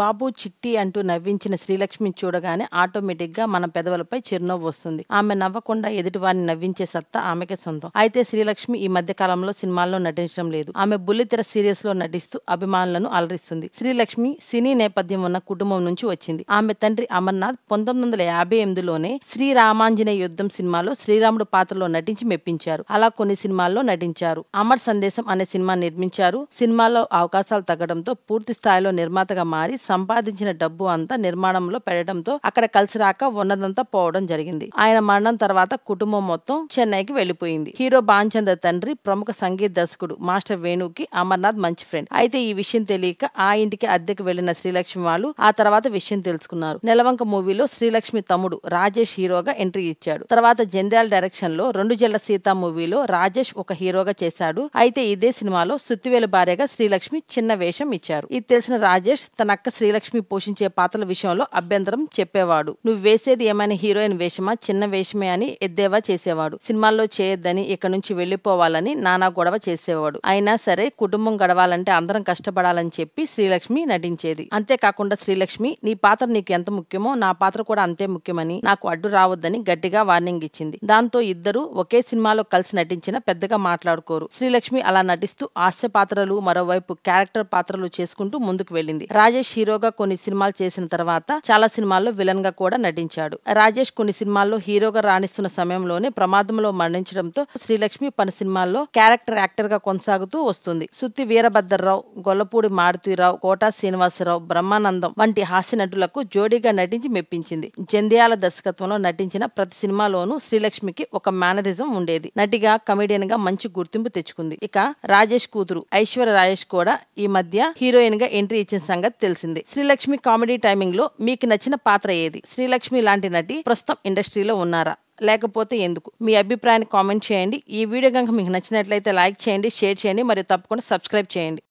బాబు చిట్టి అంటూ నవ్వించిన శ్రీలక్ష్మిని చూడగానే ఆటోమేటిక్గా మన పెదవులపై చిరునవ్వు వస్తుంది. ఆమె నవ్వకుండా ఎదుటివారిని నవ్వించే సత్తా ఆమెకే సొంతం. అయితే శ్రీలక్ష్మి ఈ మధ్య కాలంలో సినిమాల్లో నటించడం లేదు. ఆమె బుల్లితెర సీరియల్స్ లో నటిస్తూ అభిమానులను అలరిస్తుంది. శ్రీలక్ష్మి సినీ నేపథ్యం ఉన్న కుటుంబం నుంచి వచ్చింది. ఆమె తండ్రి అమర్నాథ్ 1958లోనే శ్రీరామాంజనేయ యుద్ధం సినిమాలో శ్రీరాముడు పాత్రలో నటించి మెప్పించారు. అలా కొన్ని సినిమాల్లో నటించారు. అమర్ సందేశం అనే సినిమా నిర్మించారు. సినిమాలో అవకాశాలు తగ్గడంతో పూర్తి స్థాయిలో నిర్మాతగా మారి సంపాదించిన డబ్బు అంతా నిర్మాణంలో పెట్టడంతో అక్కడ కలిసి రాక ఉన్నదంతా పోవడం జరిగింది. ఆయన మరణం తర్వాత కుటుంబం మొత్తం చెన్నైకి వెళ్లిపోయింది. హీరో భానుచంద్ర తండ్రి ప్రముఖ సంగీత దర్శకుడు మాస్టర్ వేణుకి అమర్నాథ్ మంచి ఫ్రెండ్. అయితే ఈ విషయం తెలియక ఆ ఇంటికి అద్దెకు వెళ్లిన శ్రీలక్ష్మి వాళ్ళు ఆ తర్వాత విషయం తెలుసుకున్నారు. నెలవంక మూవీలో శ్రీలక్ష్మి తమ్ముడు రాజేష్ హీరోగా ఎంట్రీ ఇచ్చాడు. తర్వాత జంధ్యాల డైరెక్షన్ లో 2 జళ్ల సీత మూవీలో రాజేష్ ఒక హీరోగా చేశాడు. అయితే ఇదే సినిమాలో సుత్తివేలు భార్యగా శ్రీలక్ష్మి చిన్న వేషం ఇచ్చారు. ఇది తెలిసిన రాజేష్ తన అక్క శ్రీలక్ష్మి పోషించే పాత్రల విషయంలో అభ్యంతరం చెప్పేవాడు. నువ్వు వేసేది ఏమైనా హీరోయిన్ వేషమా, చిన్న వేషమే అని ఎద్దేవా చేసేవాడు. సినిమాల్లో చేయొద్దని, ఇక నుంచి వెళ్లిపోవాలని నానా గొడవ చేసేవాడు. అయినా సరే కుటుంబం గడవాలంటే అందరం కష్టపడాలని చెప్పి శ్రీలక్ష్మి నటించేది. అంతేకాకుండా శ్రీలక్ష్మి నీ పాత్ర నీకు ఎంత ముఖ్యమో నా పాత్ర కూడా అంతే ముఖ్యమని, నాకు అడ్డు రావద్దని గట్టిగా వార్నింగ్ ఇచ్చింది. దాంతో ఇద్దరు ఒకే సినిమాలో కలిసి నటించినా పెద్దగా మాట్లాడుకోరు. శ్రీలక్ష్మి అలా నటిస్తూ హాస్య పాత్రలు, మరోవైపు క్యారెక్టర్ పాత్రలు చేసుకుంటూ ముందుకు వెళ్ళింది. రాజేష్ హీరోగా కొన్ని సినిమాలు చేసిన తర్వాత చాలా సినిమాల్లో విలన్ గా కూడా నటించాడు. రాజేష్ కొన్ని సినిమాల్లో హీరోగా రాణిస్తున్న సమయంలోనే ప్రమాదంలో మరణించడంతో శ్రీలక్ష్మి పలు సినిమాల్లో క్యారెక్టర్ యాక్టర్ గా కొనసాగుతూ వస్తుంది. సుత్తి వీరభద్రరావు, గొల్లపూడి మారుతీరావు, కోటా శ్రీనివాసరావు, బ్రహ్మానందం వంటి హాస్య నటులకు జోడీగా నటించి మెప్పించింది. జంధ్యాల దర్శకత్వంలో నటించిన ప్రతి సినిమాలోనూ శ్రీలక్ష్మికి ఒక మేనరిజం ఉండేది. నటిగా, కమెడియన్ గా మంచి గుర్తింపు తెచ్చుకుంది. ఇక రాజేష్ కూతురు ఐశ్వర్య రాజేష్ కూడా ఈ మధ్య హీరోయిన్ గా ఎంట్రీ ఇచ్చిన సంగతి తెలిసింది. శ్రీలక్ష్మి కామెడీ టైమింగ్ లో మీకు నచ్చిన పాత్ర ఏది? శ్రీలక్ష్మి లాంటి నటి ప్రస్తుతం ఇండస్ట్రీలో ఉన్నారా, లేకపోతే ఎందుకు? మీ అభిప్రాయాన్ని కామెంట్ చేయండి. ఈ వీడియో కనుక మీకు నచ్చినట్లయితే లైక్ చేయండి, షేర్ చేయండి మరియు తప్పకుండా సబ్స్క్రైబ్ చేయండి.